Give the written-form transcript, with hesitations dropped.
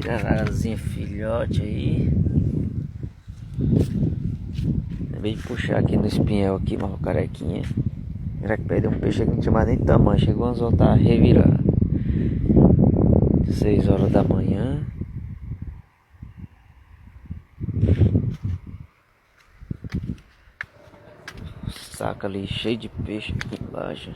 Pirarazinha filhote aí. Acabei de puxar aqui no espinhel aqui, uma carequinha. Será que perdeu um peixe aqui, não tinha mais nem tamanho. Chegou a voltar revirado. 6 horas da manhã. Saca ali cheio de peixe aqui embaixo.